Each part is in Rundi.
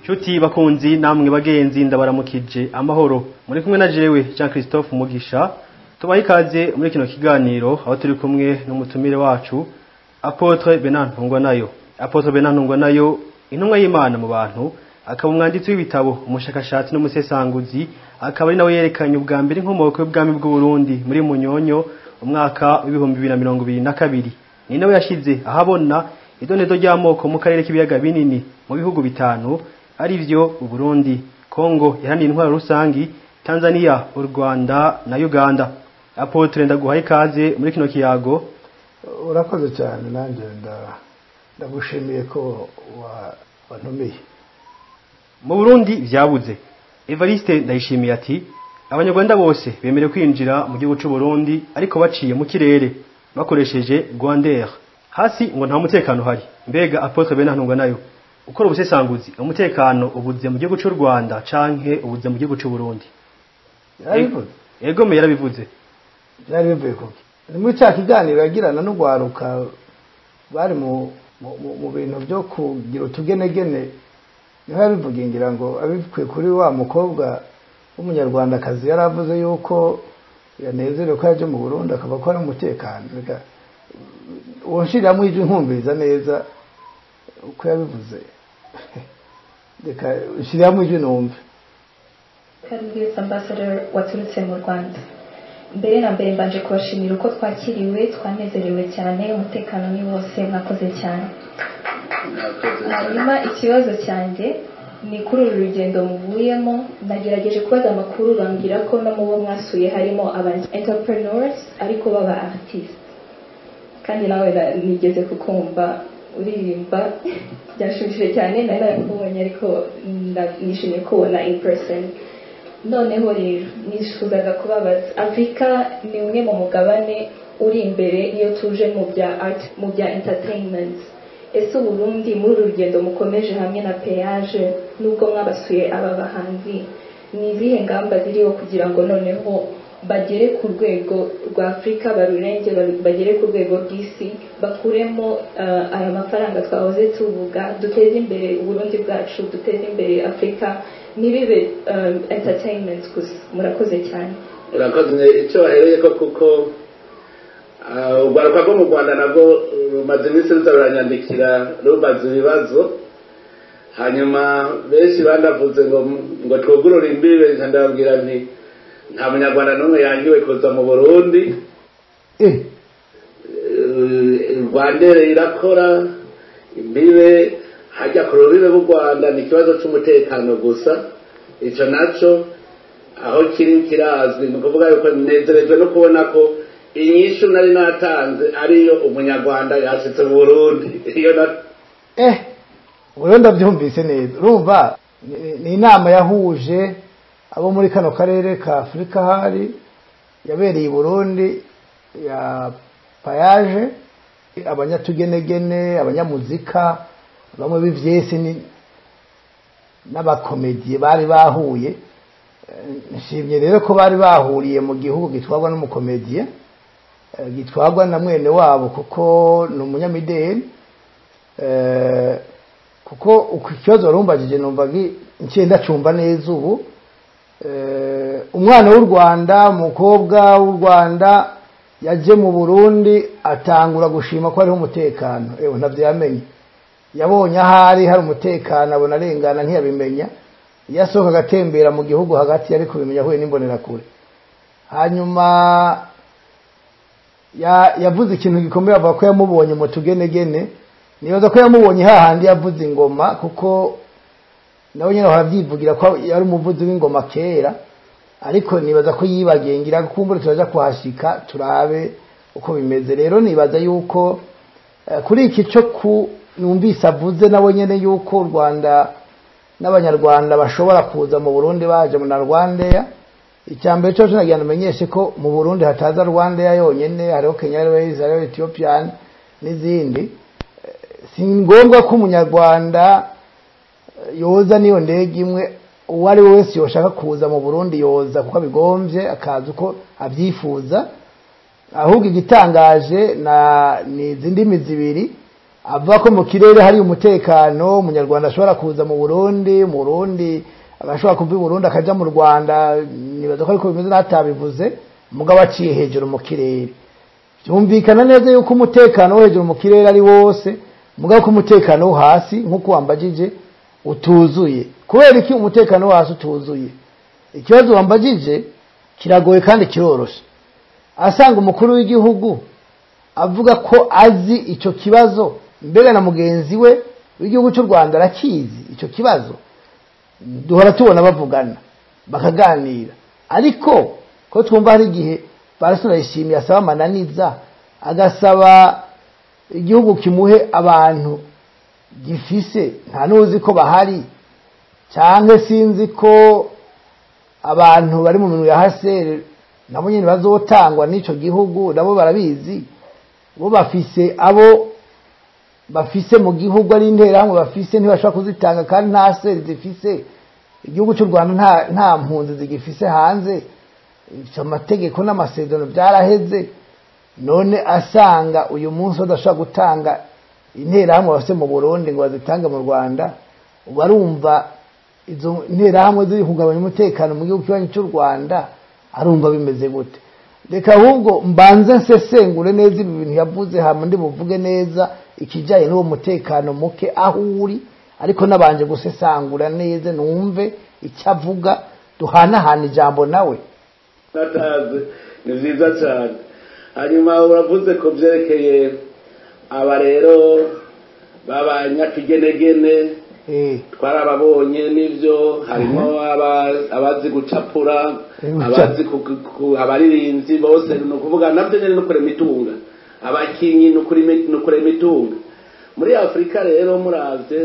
Chuti bakunzi namwe bagenzi ndabaramukije amahoro muri kumwe na jewe Jean Christophe Mugisha tubaye ikaze muri kino kiganiro aho turi kumwe n'umutumire wacu Apotre Benantungwa nayo. Apotre Benantungwa nayo intumwa y'Imana mu bantu akaba umwanditsi w'ibitabo umushakashatsi n'umusesanguzi akaba ari nawe yerekanye ubwa mbere inkomoko y'ubwami bw'u Burundi muri Munyonyo umwaka wa 2022 ni nawe yashize ahabona idonezo ry'amoko mu karere k'ibiyaga binini mu bihugu bitanu arivyo u Burundi, Kongo iharanira intwaro rusangi, Tanzania, u Rwanda na Uganda. Apotre ndaguhaye ikaze muri kino kiyago. Urakoze cyane nanjye ndagushimiye ko wantumiye. Mu Burundi vyabuze. Evariste ndayishimiye ati abanyarwanda bose bemere kwinjira mu gihugu cy'u Burundi ariko baciye mu kirere bakoresheje Rwandair. Hasi ngo nta mutekano hari. Mbega Apotre Benantungwa nayo ukora ubusesanguzi umutekano ubuze mu gihugu cy'u Rwanda canke ubuze mu gihugu cy'u Burundi? Ego me yarabivuze. Yarabivuye ko. Ni muri cya kiganiro yagirana no gwaruka bari mu bintu byo kugira utugenegene niho yabivuga ngira ngo abikwe kuri wa mukobwa w'umunyarwandakazi yaravuze yuko yanezerewe ko yaje mu Burundi akaba ko ari umutekano. Reka uwashiramo ije nkumviriza neza uko yabivuze. Reka shiramo ije numve. Karugeze ambassador waturutse mu Rwanda. Mbere na mbere mbanje kubashimira uko twakiriwe twanezerewe cyane umutekano ni wose mwakoze cyane. Hanyuma ikibazo cyanjye ni kuri uru rugendo muvuyemo nagerageje kubaza amakuru bambwira ko no mu bo mwasuye harimo aba entrepreneurs ariko baba artists. Kandi nawe nigeze kukumva uririmba byashimishije cyane nari nakubonye ariko nishimiye kubona in person. Noneho rero nishuzaga kubabaza Afrika ni umwe mu mugabane uri imbere iyo tuje mu bya art mu bya entertainment. Ese Burundi muri uru rugendo mukomeje hamwe na Péage nubwo mwabasuye aba bahanzi ni izihe ngamba ziriho kugira ngo noneho bagere ku rwego rwa Afrika barurenge bagere ku rwego rw'isi bakuremo aya mafaranga twahoze tuvuga duteze imbere Burundi bwacu duteze imbere Afrika nibibe entertainment gusa? Murakoze cyane. Urakoze icyo wahereye ko kuko ugaruka ko mu Rwanda nabwo rumaze iminsi ruzaranyandikira rubaza ibibazo hanyuma benshi bandavuze ngo twugurure imbibe ndababwira nti nta munyarwanda n'umwe yangiwe kuza mu Burundi. Rwandair irakora imbibe hajya ku rubibe rw'u Rwanda ni ikibazo cy'umutekano gusa icyo nacyo aho kiri kirazwi ni ukuvuga yuko nezerejwe no kubona ko inyishu nari natanze ariyo umunyarwanda yashitse mu Burundi iyo na ubu ndabyumvise neza. Urumva ni inama yahuje abo muri kano karere ka Afrika hari yabereye i Burundi ya Péage abanyatugenegene abanyamuzika bamwe b'ivyesi n'abakomediye bari bahuye. Nshimye rero ko bari bahuriye mu gihugu gitwagwa n'umukomediye gitwagwa na mwene wabo kuko ni umunyamideli kuko ukikibazo warumbajije numva ncenda cumva neza ubu umwana w'u Rwanda umukobwa w'u Rwanda yaje mu Burundi atangura gushima ko ariho umutekano. Ntavyamenye yabonye ahari hari umutekano abona arengana ntiyabimenya yasohoka agatembera mu gihugu hagati yari kubimenya huye n'imbonera kure. Hanyuma yavuze ikintu gikomeye avuga ko yamubonye mu tugenegene nibaza ko yamubonye hahandi yavuze ingoma kuko nawe nyine baravyivugira ko yari umuvuzi w'ingoma kera ariko nibaza ko yibagiye ngira kumbura turaja kuhashika turabe uko bimeze. Rero nibaza yuko kuri iki cyo numvise avuze nabo nyene yuko u Rwanda n'abanyarwanda bashobora kuza mu Burundi baje mu Rwandair. Icyambere cyo nagenda menyeshe ko mu Burundi hataza Rwandair yonyene hariho Kenya Airways hariho Ethiopian n'izindi. Si ngombwa ko umunyarwanda yoza niyo ndege imwe uwari wese yoshaka kuza mu Burundi yoza kuko bigomvye akaza uko avyifuza. Ahubwo igitangaje ni izindimi zibiri avuga ko mu kirere hari umutekano, umunyarwanda ashobora kuza mu Burundi agashobora kuva i Burundi akaja mu Rwanda, nibaza ko ariko bimeze n'atabivuze, mugabo aciye hejuru mu kirere. Byumvikana neza yuko umutekano wo hejuru mu kirere ari wose, mugabo ko umutekano wo hasi nk'uko wambajije utuzuye. Kubera iki umutekano wo hasi utuzuye? Ikibazo wambajije kiragoye kandi kiroroshe. Asanga umukuru w'igihugu avuga ko azi ico kibazo, mbere na mugenzi we w'igihugu cy'u Rwanda arakizi ico kibazo, duhora tubona bavugana bakaganira. Ariko ko twumva hari igihe barasura yishimiye asaba amananiza, agasaba igihugu kimuhe abantu gifise nta nuzi ko bahari, cyangwa sinzi ko abantu bari mu minwe ya hasere nabo nyine bazotangwa n'ico gihugu, nabo barabizi, bo bafise abo bafise mu gihugu ari interahamwe bafise ntibashobora kuzitanga, kandi nta seri zifise. Igihugu cy'u Rwanda nta mpunzi zigifise hanze, amategeko n'amasezerano byaraheze. None asanga uyu munsi badashobora gutanga interahamwe bafise mu Burundi ngo bazitange mu Rwanda, barumva izo interahamwe ziri kugabanya umutekano mu gihugu kibanyi cy'u Rwanda, arumva bimeze gute? Reka ahubwo mbanze nsesengure neza ibi bintu yavuze, hama ndi buvuge neza ikijanye n'uwo mutekano muke aho uri, ariko nabanje gusesangura neza numve icyo avuga, duhanahana ijambo nawe. Nataze ni vyiza cyane. Hanyuma uravuze ko byerekeye aba rero babanyakigenegene, twarababonye n'ivyo, harimo abazi gucapura, abazi abaririnzi bose, no kuvuga nabyo nyene no kurema itunga, abakinyi no kurema itunga. Muri Afrika rero muravye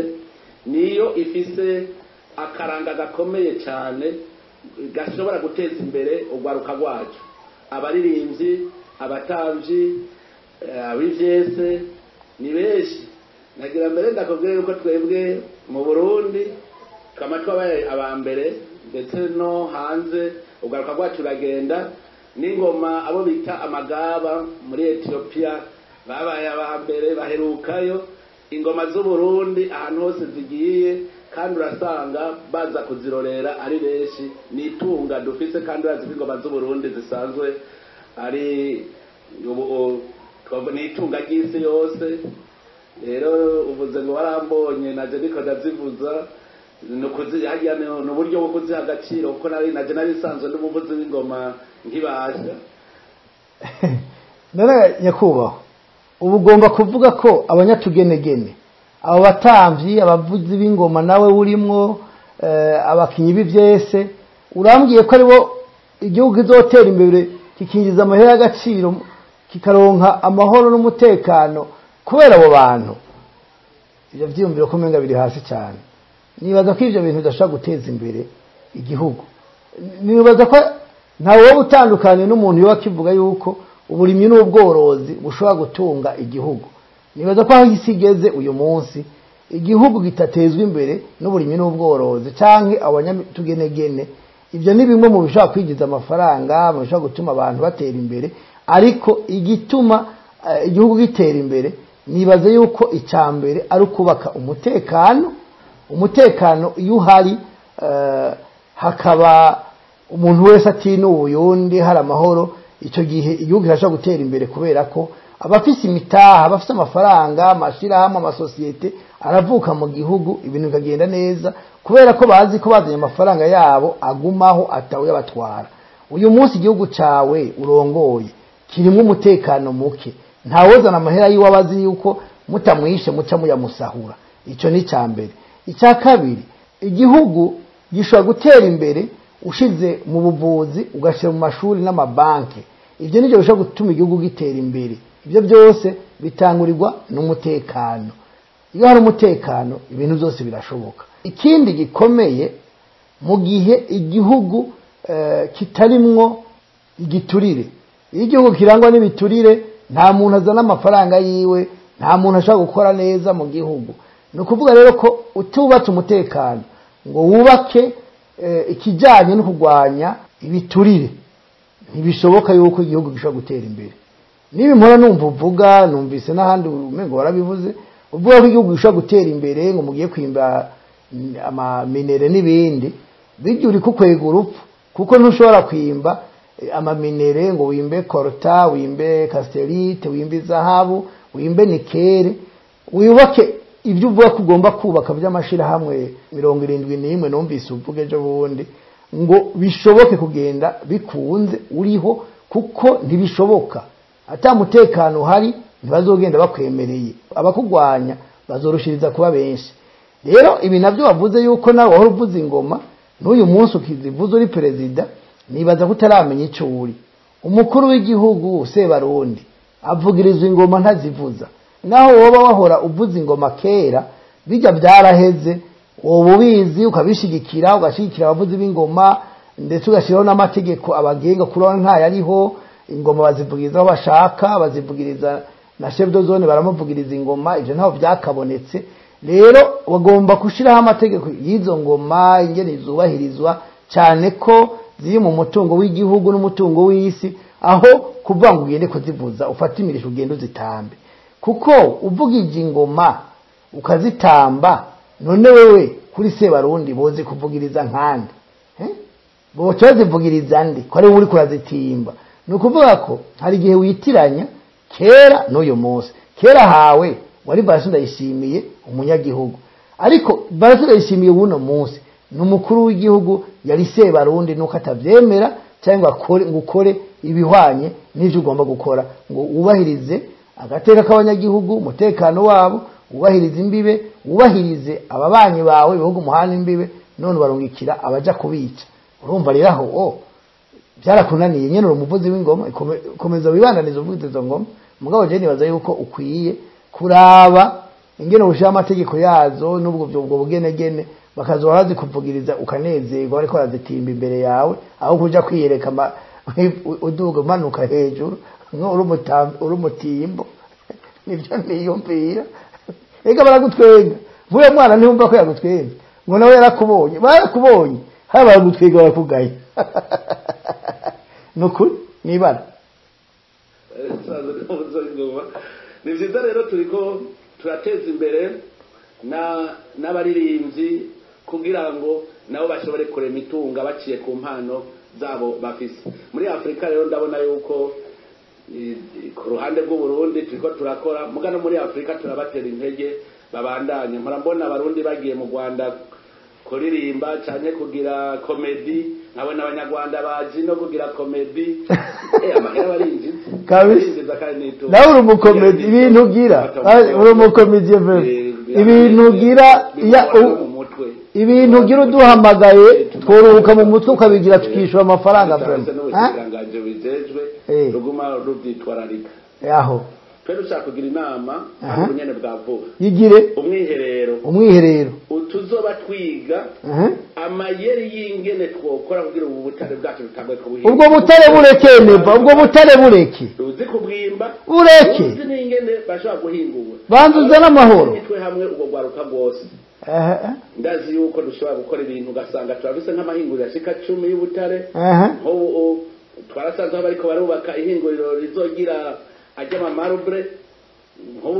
niyo ifise akaranga gakomeye cyane gashobora guteza imbere urwaruka rwacu. Abaririnzi, abatamvyi, abivyese ni benshi. Nagira mbere ndakubwira yuko twebwe mu Burundi kama twabaye abambere, ndetse no hanze urwaruka rwacu ragenda n'ingoma, abo bita amagaba muri Ethiopia babaye abambere, baherukayo. Ingoma z'u Burundi ahantu hose zigiye, kandi urasanga baza kuzirorera ari benshi. Nitunga dufise, kandi urazi ko ingoma z'u Burundi zisanzwe ari nitunga ry'isi yose. Rero uvuze ngo warambonye, naje niko ndazivuza, nukuzihagira n'uburyo bwo kuziha agaciro, kuko naje narisanzwe n'umuvuzi w'ingoma nkibasha. None nyakubahwa, ubu ugomba kuvuga ko abanyatugenegene, abo batamvyi, abavuzi b'ingoma nawe urimwo, abakinyi b'ivyese, urambwiye ko aribo igihugu kizotera imbere kikinjiza amahera y'agaciro, kikaronka amahoro n'umutekano kubera abo bantu? Ivyo vyiyumviro ko umenga biri hasi cyane. Nibaza ko ivyo bintu bidashobora guteza imbere igihugu. Nibaza ko ntawe utandukanye n'umuntu yo akivuga yuko uburimyi n'ubworozi bushobora gutunga igihugu. Nibaza ko aho isi igeze uyu munsi, igihugu gitatezwa imbere n'uburimyi n'ubworozi canke abanyatugenegene. Ivyo ni bimwe mu bishobora kwigiza amafaranga, mu bishobora gutuma abantu batera imbere, ariko igituma igihugu gitera imbere, nibaze yuko icambere ari ukubaka umutekano. Umutekano iyo uhari, hakaba umuntu wese atinuye, hari amahoro, icyo gihe igihugu kirashobora gutera imbere, kubera ko abafise imitaha, abafise amafaranga, amashirahamwe, amasosiyete aravuka mu gihugu, ibintu bikagenda neza, kubera ko bazi ko bazanye amafaranga yabo agumaho atawe yabatwara. Uyu munsi igihugu cawe urongoye kirimo umutekano muke, ntawozana amahera yiwabazi yuko mutamwishe muca muyamusahura. Ico ni cambere. Icya kabiri, igihugu gishobora gutera imbere ushize mu buvuzi, ugashira mu mashuri n'amabanki. Ivyo nivyo bishobora gutuma igihugu gitera imbere. Ivyo byose bitangurirwa n'umutekano. Iyo hari umutekano, ibintu byose birashoboka. Ikindi gikomeye, mu gihe igihugu kitarimwo igiturire, iyo igihugu kirangwa n'ibiturire, nta muntu azana amafaranga yiwe, nta muntu ashobora gukora neza mu gihugu. Ni ukuvuga rero ko utubatse umutekano ngo wubake ikijyanye no kurwanya ibiturire, ntibishoboka yuko igihugu gishobora gutera imbere. Niba impora numva uvuga, numvise n'ahandi umengo warabivuze, uvuga ko igihugu gishobora gutera imbere ngo mugiye kwimba amaminere n'ibindi bijya uri kukwega urupfu kuko ntushobora kwimba amaminere ngo wimbe korta wimbe casterite wimbe zahabu wimbe nikere wubake ibyo uvuga ko ugomba kubaka by'amashirahamwe 71 numvise uvuge ejo bundi ngo bishoboke kugenda bikunze uriho kuko ntibishoboka ata mutekano hari ntibazogenda bakwemereye abakugwanya bazorushiriza kuba benshi rero ibi navyo bavuze yuko nawe wahora uvuza ingoma n'uyu munsi ukizivuza uri perezida nibaza ko utaramenya ico uri umukuru w'igihugu Sebarundi avugiriza ingoma ntazivuza naho woba wahora uvuza ingoma kera bijya byaraheze wowe ubizi ukabishigikira ugashigikira abavuzi b'ingoma ndetse ugashiraho n'amategeko abagenga kuronka nka yariho ingoma bazivugiriza aho bashaka bazivugiriza na chef de zone baramuvugiriza ingoma ivyo ntaho byakabonetse rero bagomba gushiraho amategeko y'izo ngoma ingene izubahirizwa cyane ko ziri mu mutungo w'igihugu n'umutungo w'isi aho kuvuga ngo ugende kuzivuza ufatimirije ugende uzitambe kuko uvugije ingoma ukazitamba none wewe kuri Sebarundi boze kuvugiriza nkande boca zivugiriza ndi ko ari uri kurazitimba nukuvuga ko hari igihe witiranya kera n'uyu munsi kera hawe wari Barasi Ndayishimiye umunyagihugu ariko Barasi Ndayishimiye buno munsi n'umukuru w'igihugu yari Sebarundi nuko atavyemera cyangwa ngukore ibihwanye n'ivyo ugomba gukora ngo ubahirize agateka k'abanyagihugu umutekano wabo ubahirize imbibe ubahirize ababanyi bawe bihugu muhana imbibe none barungikira abaja kubica urumva rero aho byarakunaniye nyene umuvuzi w'ingoma komeza wibandaniza uvuze izo ngoma mugabo je nibaza yuko ukwiye kuraba ingene ushira amategeko yazo n'ubwo bwo bugenegene bakazorazi kuvugiriza ukanezerwa ariko arazitimba imbere yawe aho kuja kwiyereka uduga manuka hejuru urumutimbo nivyo niyumvira ega baragutwenga vuye mwana ntiwumva ko yagutwenga ngo nawe yarakubonye barakubonye haba baragutwenga barakugaye nukuri nibara ni vyiza rero turiko turateza imbere n'abaririmbyi kugira ngo nabo bashobore kurema itunga baciye ku mpano zabo bafise muri Afrika rero ndabona yuko ku ruhande rw'u Burundi turiko turakora mugano muri Afrika turabatera intege babandanye mpora mbona abarundi bagiye mu Rwanda kuririmba cyane kugira comedy nkabona abanyarwanda bazi no kugira comedy amahera barinzi kabisa nawe uri umukomedi ibintu ugira uri umukomedi ibintu ugira ibintu ugira uduhamagaye twuruhuka mu mutwe ukabigira tukishura amafaranga nganje bizejwe ruguma rubyitwararika yaho twere ushaka kugira inama ubunyene bwavuga yigire umwiherero utuzoba twiga amayeri y'ingene twokora kugira ubu butare bwacu butangwe ko buhinga ubwo butare bureke neva ubwo butare bureke uzi kubwimba bureke uzi n'ingene bashobora guhingura banzuza n'amahoro twe hamwe ubwo gwaruka bwose ndazi yuko dushobora gukora ibintu ugasanga turabise nk'amahinguriro ashika 10 y'ubutare ho twarasanzwe bariko barubaka ihinguriro rizogira ajya marubre ho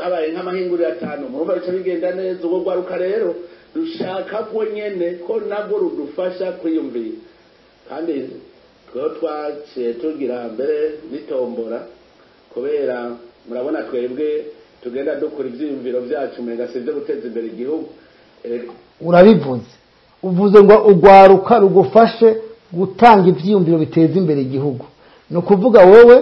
abaye nk'amahinguriro 5 murumva bice bigenda neza ubwo gwaruka rero dushaka ko nyene ko nabwo rudufasha kwiyumvira kandi twe twaciye tugira mbere nitombora kubera murabona twebwe tugenda dukora ivyiyumviro byacu mega sivyo guteza imbere igihugu urabivuze uvuze ngo ugwaruka rugufashe gutanga ivyiyumviro biteza imbere igihugu no kuvuga wowe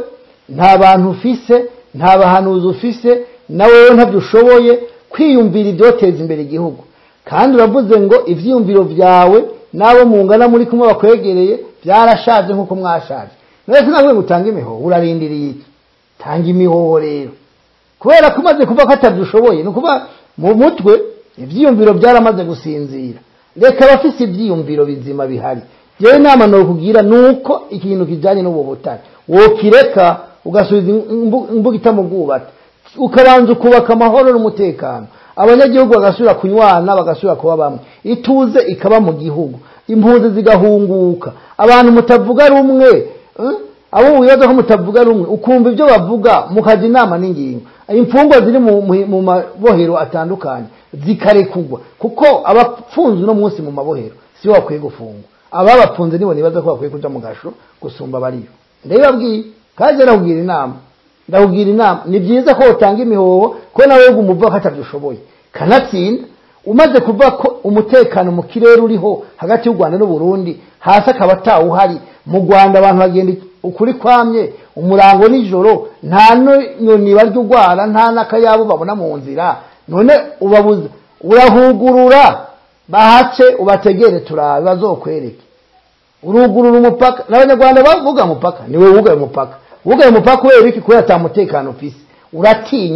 nta bantu ufise nta bahanuzi ufise na wewe ntavyo ushoboye kwiyumvira ibyoteza imbere igihugu kandi uravuze ngo ivyiyumviro byawe nabo mungana muri kumwe bakwegereye byarashaje nkuko mwashaje nese nawe gutanga imiho urarindiriye iki tanga imihoho rero kubera kumaze kuva ko atavyushoboye no kuba mu mutwe ivyiyumviro byaramaze gusinzira reka bafise ivyiyumviro bizima bihari yewe nama no kugira nuko ikintu kijanye n'ubu butare wokireka ugasubiza imbuga itamugubata ukabanza kubaka amahoro n'umutekano abanyagihugu bagasubira kunywana bagasubira kuba bamwe ituze ikaba mu gihugu impunzi zigahunguka abantu mutavuga rumwe abo wibaza ko mutavuga rumwe ukumva ibyo bavuga mukaja inama n'ingingo imfungwa ziri mu mabohero atandukanye zikarekugwa kuko abafunzwe no munsi mu mabohero si bo bakwiye gufungwa ababafunze nibo nibaza ko bakwiye kuja mu gasho gusumba bariyo ndabibabwiye kaje ndakubwira inama ni byiza ko utanga imihoho ko nawe umuva ko atabyushoboye kanatsinda umaze kuva ko umutekano mu kirere uriho hagati y'u Rwanda n'u Burundi hasi akaba atawuhari mu Rwanda abantu bagenda ukuri kwamye umurango nijoro nta nyoni barya urwara nta n'akayabo babona mu nzira none ubabuza urahugurura bahace ubategere turabe bazokwereke urugurura umupaka n'abanyarwanda bavuga umupaka niwe wugaye umupaka wewe iki ko yatamutekano ufise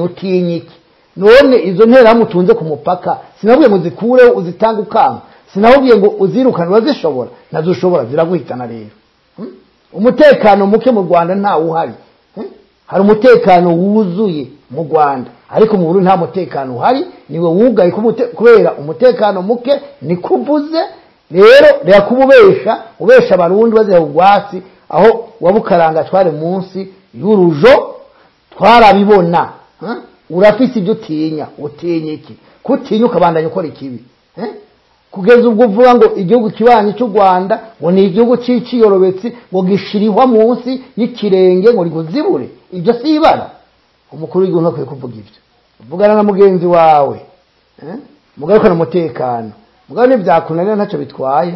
utinya iki none izo ntera mutunze ku mupaka sinabwiye ngo zikure uzitanga ukanga sinabwiye ngo uzirukane bazishobora nazushobora ziraguhitana rero umutekano muke mu Rwanda nta uhari hari umutekano wuzuye mu Rwanda ariko mu Burundi nta mutekano uhari niwe wugaye kubera umutekano muke nikuvuze rero rya ubesha abarundi bazira ugwasi aho wabukaranga tware munsi y'urujo twarabibona urafise ibyo utinya iki kutinya ukabandanya ukora ikibi kugeza ubwo uvuga ngo igihugu kibanye cy'u Rwanda ngo ni igihugu ciciyorobetsi ngo gishirihwa munsi y'ikirenge ngo riguzibure ibyo sibara umukuru w'igihugu akwiye kuvuga ibyo uvugana na mugenzi wawe mugarukana umutekano mugabo n'ibyakunanira ntacyo bitwaye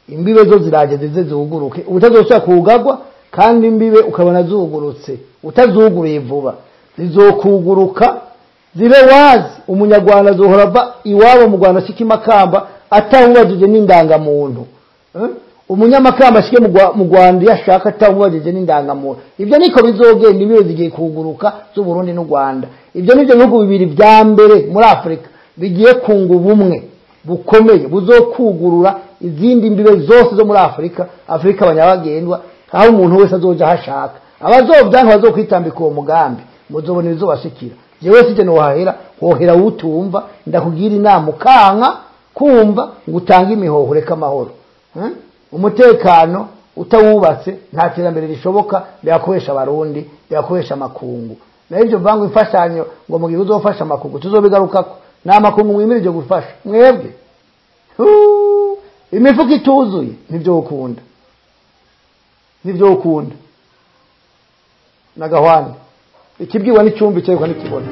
imbibe zo zirageze zizuguruke ubutazosha kugagwa kandi imbibe ukabona zugurutse utazuguruye vuba zizokuguruka zibe wazi umunyarwanda zohora ba iwabo mu Rwanda shiki makamba atawubajije n'indangamuntu umunyamakamba shike mu Rwanda yashaka atawubajije n'indangamuntu ibyo niko bizogenda imbibe zigiye kuguruka z'u Burundi n'u Rwanda ibyo nivyo bihugu bibiri bya mbere muri Afrika bigiye kunga ubumwe bukomeye buzokugurura izindi mbibe zose zo muri Afrika abanyabagendwa aho umuntu wese azoja hashaka abazovyanka bazokwitambika uwo mugambi muzobona bizobashikira jewe sije no wohera utumva ndakugira inama ukanka kumva ngutanga imihoho reka amahoro umutekano utawubatse nta terambere rishoboka byakobesha abarundi byakobesha amakungu n'ibyo vangu ifashanyo ngo mugihe uzofasha amakungu tuzobigarukako n'amakungu mwimirije gufasha mwebwe imifuka ituzuye nibyo ukunda nagahwana ikibwiwa n'icumbi cyekwa n'ikibona